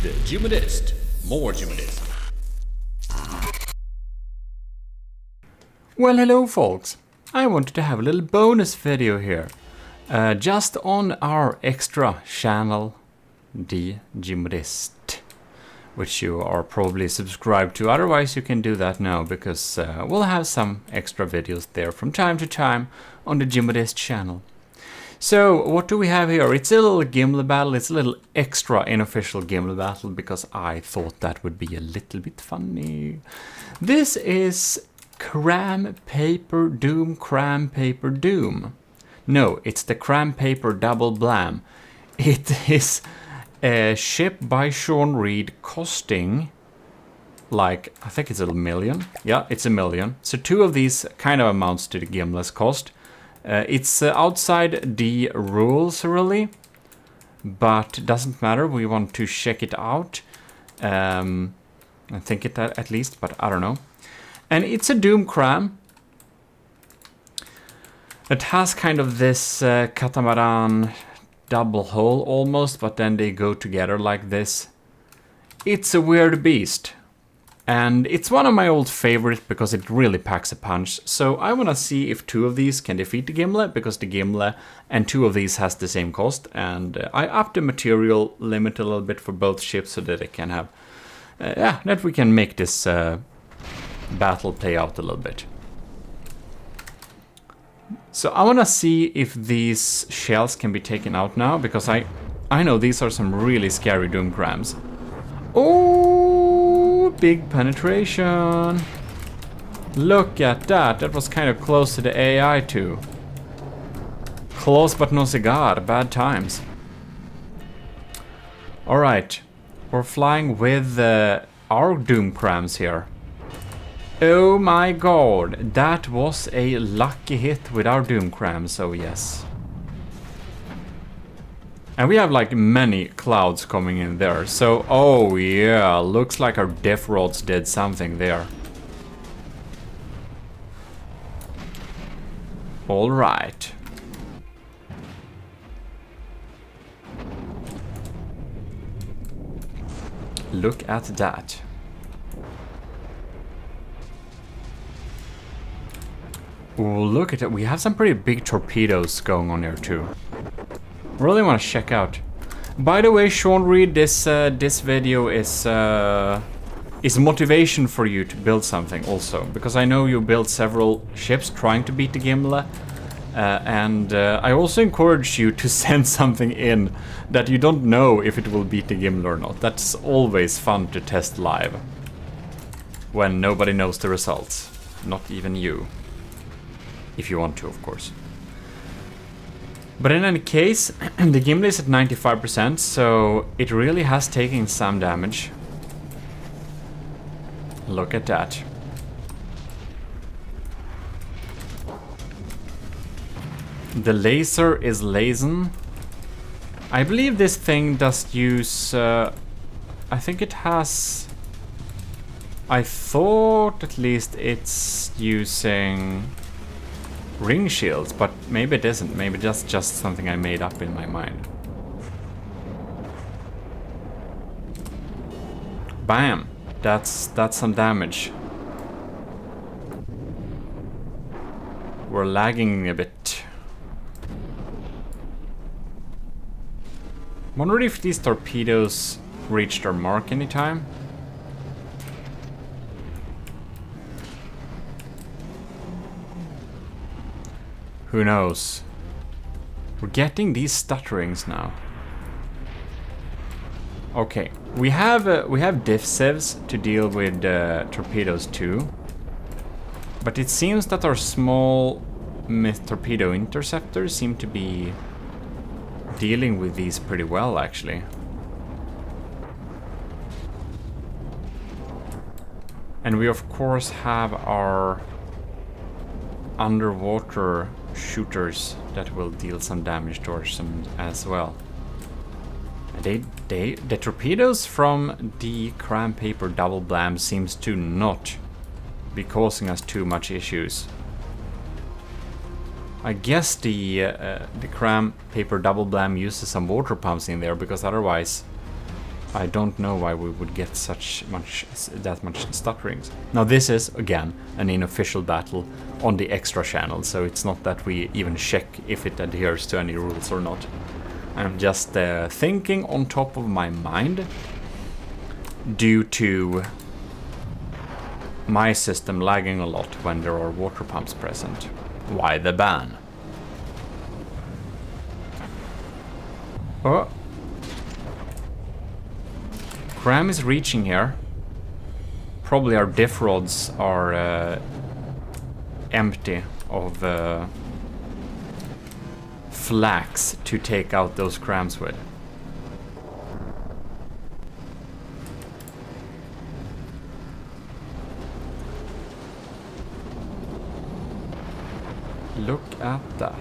The GMODIST. More GMODISM. Well, hello folks. I wanted to have a little bonus video here. Just on our extra channel, the GMODIST, which you are probably subscribed to. Otherwise you can do that now, because we'll have some extra videos there from time to time on the GMODIST channel. So what do we have here? It's a little Gimle battle. It's a little extra unofficial Gimle battle because I thought that would be a little bit funny. This is Cram Paper Doom, Cram Paper Doom. No, it's the Cram Paper Double Blam. It is a ship by Sean Reed costing like, I think it's $1 million. Yeah, it's $1 million. So 2 of these kind of amounts to the Gimle's cost. It's outside the rules really, but it doesn't matter. We want to check it out. I think it at least, but I don't know. And it's a Doom Cram. It has kind of this catamaran double hull almost, but then they go together like this. It's a weird beast. And it's one of my old favorites because it really packs a punch. So I want to see if 2 of these can defeat the Gimle, because the Gimle and 2 of these has the same cost. And I upped the material limit a little bit for both ships so that it can have, that we can make this battle play out a little bit. So I want to see if these shells can be taken out now, because I know these are some really scary Doom Crams. Oh, big penetration. Look at that. That was kind of close to the AI too. Close but no cigar. Bad times. Alright. We're flying with our Doom Crams here. Oh my god. That was a lucky hit with our Doom Crams, so yes. And we have like many clouds coming in there. So, oh yeah, looks like our death rods did something there. All right. Look at that. Oh, look at it. We have some pretty big torpedoes going on here too. Really want to check out. By the way, Sean Reed, this video is motivation for you to build something also, because I know you built several ships trying to beat the Gimle, and I also encourage you to send something in that you don't know if it will beat the Gimle or not. That's always fun to test live when nobody knows the results, not even you, if you want to, of course. But in any case, the Gimle is at 95%, so it really has taken some damage. Look at that. The laser is lazen. I believe this thing does use... I think it has... I thought at least it's using... ring shields, but maybe it isn't. Maybe that's just something I made up in my mind. Bam! That's some damage. We're lagging a bit. Wonder if these torpedoes reach their mark anytime. Who knows? We're getting these stutterings now. Okay, we have diff sieves to deal with torpedoes too, but it seems that our small torpedo interceptors seem to be dealing with these pretty well, actually. And we of course have our underwater shooters that will deal some damage to us as well. The torpedoes from the Cram Paper Double Blam seems to not be causing us too much issues. I guess the Cram Paper Double Blam uses some water pumps in there, because otherwise I don't know why we would get that much stutterings. Now this is, again, an unofficial battle on the extra channel, so it's not that we even check if it adheres to any rules or not. I'm just thinking on top of my mind due to my system lagging a lot when there are water pumps present. Why the ban? Oh. Cram is reaching here. Probably our diff rods are empty of flax to take out those crams with. Look at that.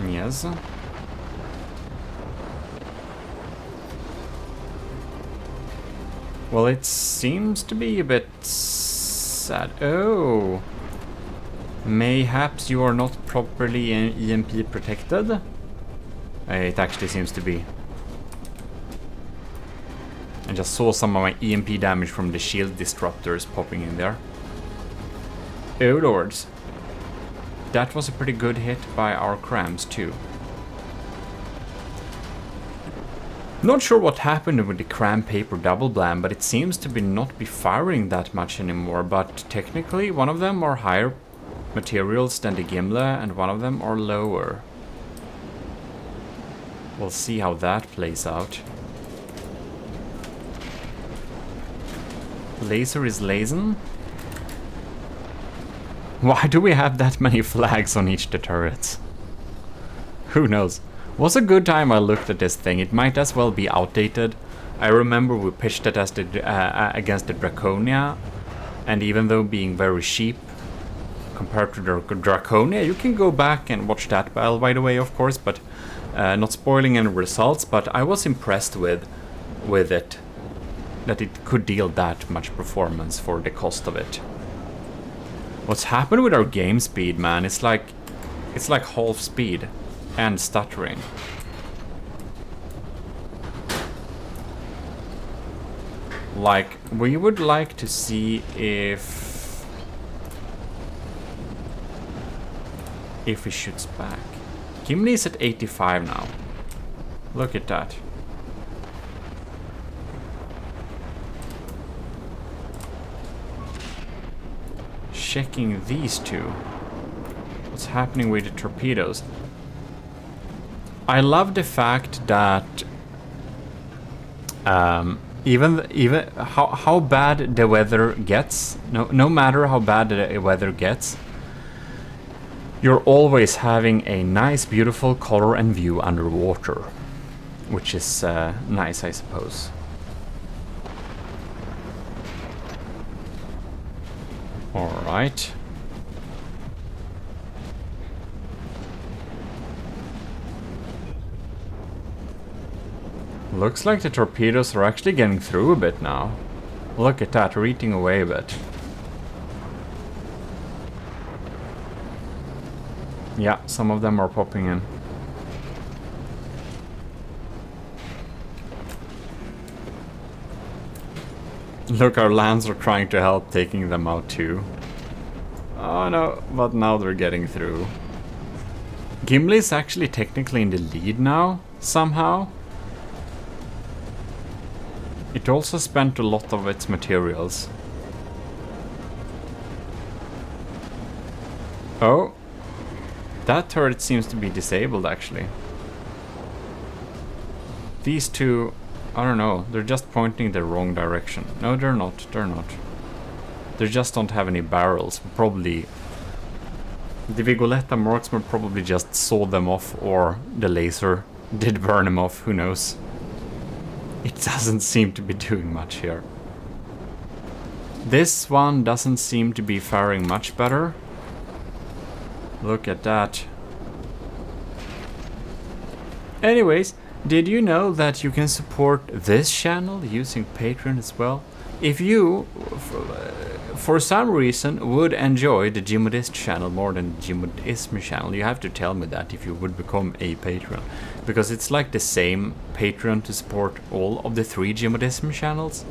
Yes. Well, it seems to be a bit sad. Oh. Mayhaps you are not properly EMP protected? It actually seems to be. I just saw some of my EMP damage from the shield disruptors popping in there. Oh lords. That was a pretty good hit by our crams too. Not sure what happened with the Cram Paper Double Blam, but it seems to not be firing that much anymore. But technically one of them are higher materials than the Gimle and one of them are lower. We'll see how that plays out. Laser is lazen. Why do we have that many flags on each of the turrets? Who knows? Was a good time I looked at this thing. It might as well be outdated. I remember we pitched it as against the Draconia, and even though being very cheap compared to the Draconia, you can go back and watch that battle, by the way, of course, but not spoiling any results. But I was impressed with it, that it could deal that much performance for the cost of it. What's happened with our game speed, man? It's like half speed and stuttering. Like, we would like to see if he shoots back. Gimle is at 85 now. Look at that. Checking these two. What's happening with the torpedoes? I love the fact that even how bad the weather gets, no matter how bad the weather gets, you're always having a nice, beautiful color and view underwater, which is nice, I suppose. All right. Looks like the torpedoes are actually getting through a bit now. Look at that, they're eating away a bit. Yeah, some of them are popping in. Look, our lands are trying to help, taking them out too. Oh no, but now they're getting through. Gimle is actually technically in the lead now, somehow. It also spent a lot of its materials. Oh, that turret seems to be disabled actually. These two, I don't know, they're just pointing the wrong direction. No, they're not, they're not. They just don't have any barrels. Probably the Vigoletta marksman probably just sawed them off, or the laser did burn them off, who knows. It doesn't seem to be doing much here. This one doesn't seem to be faring much better. Look at that. Anyways, did you know that you can support this channel using Patreon as well? If you for some reason would enjoy the GMODIST channel more than the GMODISM channel, you have to tell me that if you would become a patron. Because it's like the same Patreon to support all of the 3 GMODISM channels.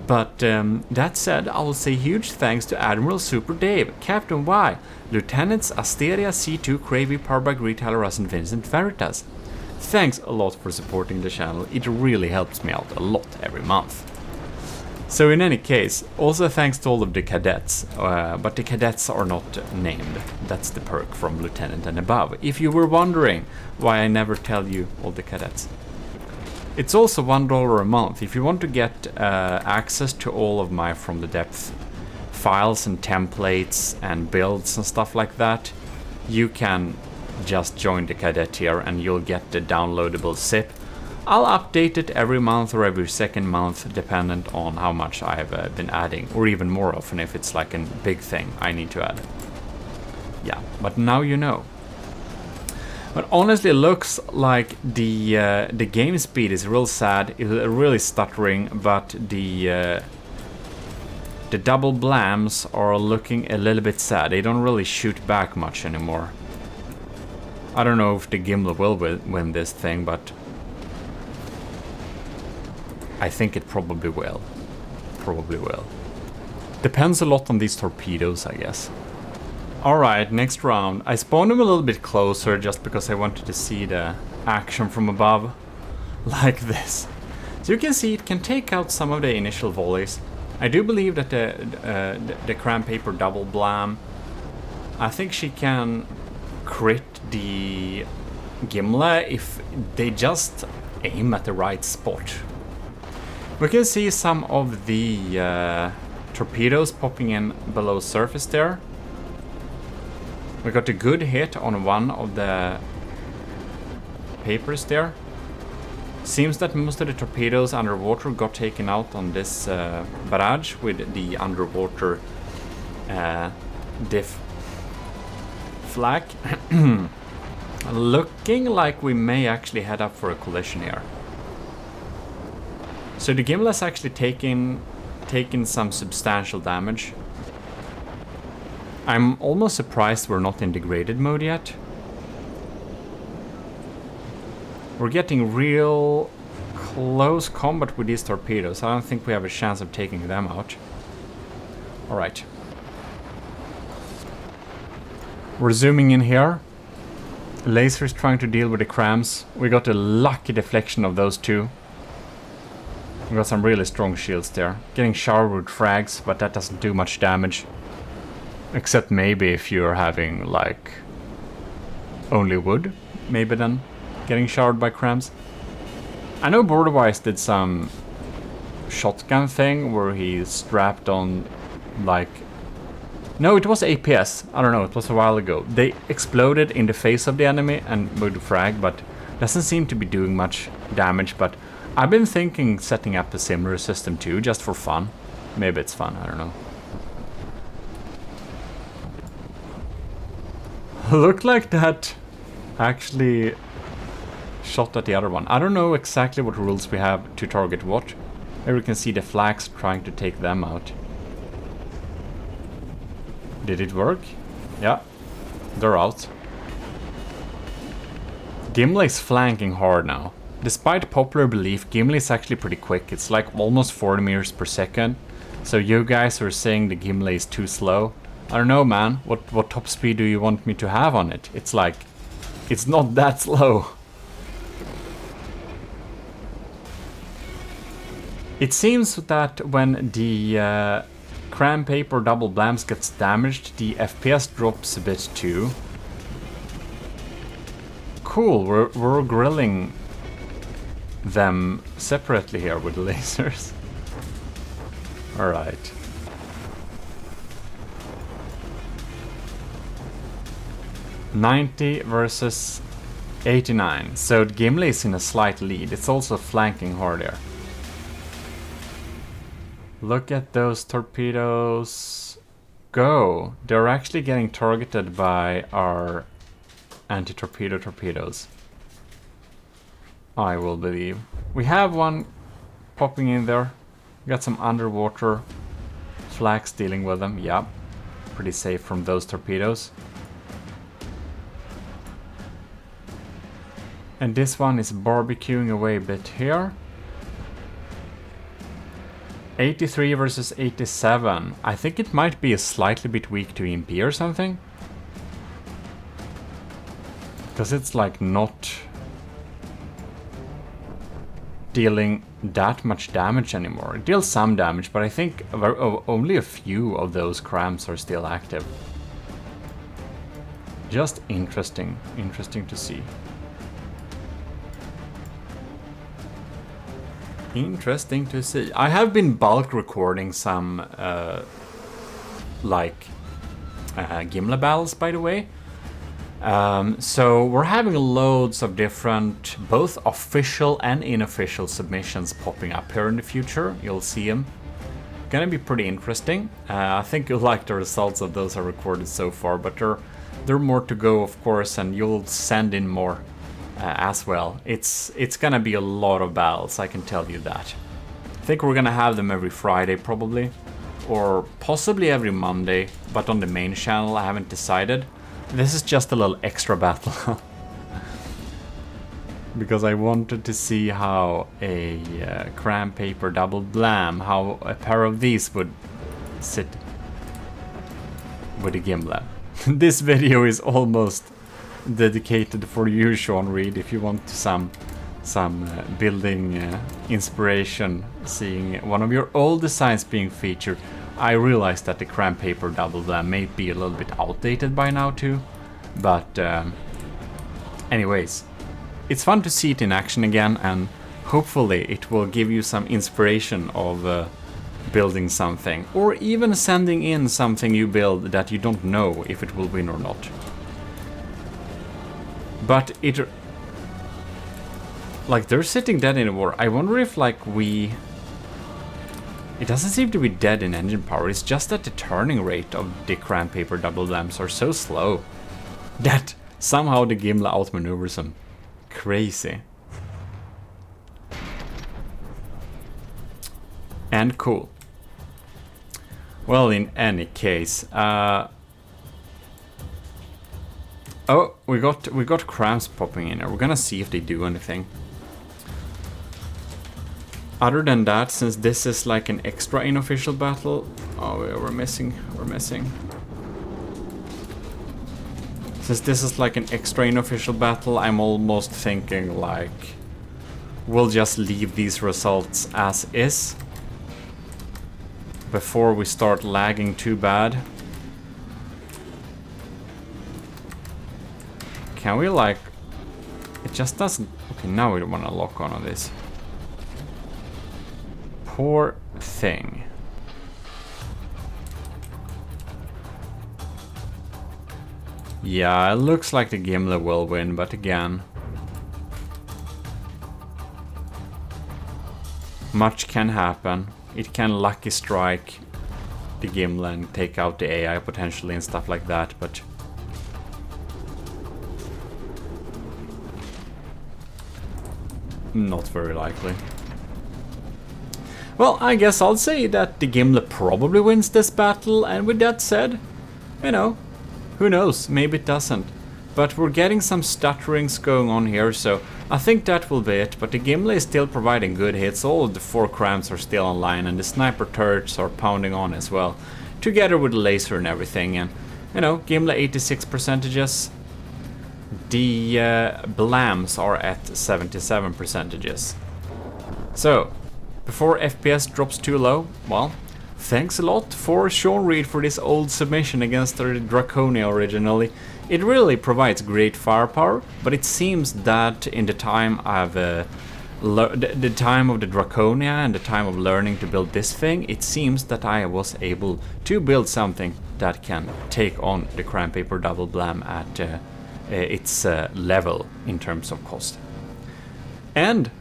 But that said, I will say huge thanks to Admiral Super Dave, Captain Y, Lieutenants Asteria C2 Cravey, Powerbag Retailer Russ and Vincent Veritas. Thanks a lot for supporting the channel, it really helps me out a lot every month. So in any case, also thanks to all of the cadets, but the cadets are not named. That's the perk from Lieutenant and above, if you were wondering why I never tell you all the cadets. It's also $1 a month. If you want to get access to all of my From the Depth files and templates and builds and stuff like that, you can just join the cadet tier and you'll get the downloadable zip. I'll update it every month or every second month, dependent on how much I've been adding, or even more often if it's like a big thing I need to add. Yeah, but now you know. But honestly, it looks like the game speed is real sad. It's really stuttering, but the double blams are looking a little bit sad. They don't really shoot back much anymore. I don't know if the Gimle will win this thing, but I think it probably will. Probably will. Depends a lot on these torpedoes, I guess. Alright, next round. I spawned him a little bit closer just because I wanted to see the action from above. Like this. So you can see it can take out some of the initial volleys. I do believe that the Cram Paper Double Blam, I think she can crit the Gimle if they just aim at the right spot. We can see some of the torpedoes popping in below surface there. We got a good hit on one of the papers there. Seems that most of the torpedoes underwater got taken out on this barrage with the underwater diff flak. Looking like we may actually head up for a collision here. So the Gimle has actually taken some substantial damage. I'm almost surprised we're not in degraded mode yet. We're getting real close combat with these torpedoes. I don't think we have a chance of taking them out. Alright. We're zooming in here. Laser's trying to deal with the crams. We got a lucky deflection of those two. We got some really strong shields there. Getting showered with frags, but that doesn't do much damage. Except maybe if you're having, like, only wood. Maybe then getting showered by crams. I know Borderwise did some shotgun thing where he strapped on, like... No, it was APS. I don't know, it was a while ago. They exploded in the face of the enemy and would frag, but doesn't seem to be doing much damage, but I've been thinking setting up a similar system too, just for fun. Maybe it's fun, I don't know. Looked like that actually shot at the other one. I don't know exactly what rules we have to target what. Here we can see the flags trying to take them out. Did it work? Yeah, they're out. Gimle is flanking hard now. Despite popular belief, Gimle is actually pretty quick. It's like almost 40 meters per second. So you guys are saying the Gimle is too slow. I don't know, man. What top speed do you want me to have on it? It's like, it's not that slow. It seems that when the Cram Paper Double Blams gets damaged, the FPS drops a bit too. Cool, we're grilling them separately here with lasers. Alright. $90 versus 89. So Gimle is in a slight lead. It's also flanking hard here. Look at those torpedoes go. They're actually getting targeted by our anti-torpedo torpedoes. I will believe. We have one popping in there. We got some underwater Flak's dealing with them, yeah. Pretty safe from those torpedoes. And this one is barbecuing away a bit here. 83 versus 87. I think it might be a slightly bit weak to EMP or something. Because it's like not dealing that much damage anymore. It deals some damage, but I think only a few of those crams are still active. Just interesting to see. Interesting to see. I have been bulk recording some Gimle battles, by the way. So we're having loads of different, both official and unofficial submissions popping up here in the future. You'll see them. Gonna be pretty interesting. I think you'll like the results of those I recorded so far, but there are more to go, of course, and you'll send in more as well. It's gonna be a lot of battles, I can tell you that. I think we're gonna have them every Friday probably, or possibly every Monday, but on the main channel I haven't decided. This is just a little extra battle. Because I wanted to see how a Cram Paper Double Blam, how a pair of these would sit with a Gimle. This video is almost dedicated for you, Sean Reed, if you want some building inspiration, seeing one of your old designs being featured. I realize that the Cram Paper Double Blam may be a little bit outdated by now too, but anyways, it's fun to see it in action again, and hopefully it will give you some inspiration of building something, or even sending in something you build that you don't know if it will win or not. But they're sitting dead in the war. I wonder if it doesn't seem to be dead in engine power. It's just that the turning rate of the Cram Paper Double Blams are so slow that somehow the Gimle outmaneuvers them. Crazy. And cool. Well, in any case, oh, we got crams popping in there. We're gonna see if they do anything. Other than that, since this is like an extra unofficial battle, oh, we're missing. Since this is like an extra unofficial battle, I'm almost thinking like we'll just leave these results as is before we start lagging too bad. Can we it just doesn't, okay, now we don't want to lock on this. Poor thing. Yeah, it looks like the Gimle will win, but again, much can happen. It can lucky strike the Gimle and take out the AI potentially and stuff like that, but not very likely. Well, I guess I'll say that the Gimle probably wins this battle, and with that said, you know, who knows, maybe it doesn't. But we're getting some stutterings going on here, so I think that will be it. But the Gimle is still providing good hits, all of the 4 crams are still online, and the sniper turrets are pounding on as well, together with the laser and everything. And, you know, Gimle 86%, the Blams are at 77%. So, before FPS drops too low, well, thanks a lot for Sean Reed for this old submission against the Draconia originally. It really provides great firepower, but it seems that in the time I've the time of the Draconia and the time of learning to build this thing, it seems that I was able to build something that can take on the Cram Paper Double Blam at its level in terms of cost. And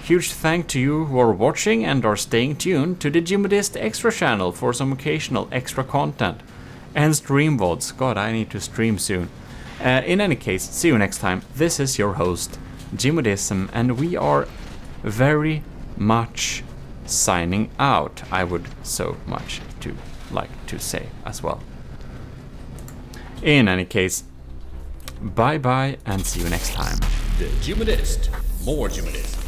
huge thank to you who are watching and are staying tuned to the GMODIST extra channel for some occasional extra content and stream VODs. God, I need to stream soon. In any case, see you next time. This is your host, GMODISM, and we are very much signing out. I would so much to like to say as well. In any case, bye bye and see you next time. The GMODIST. More GMODISM.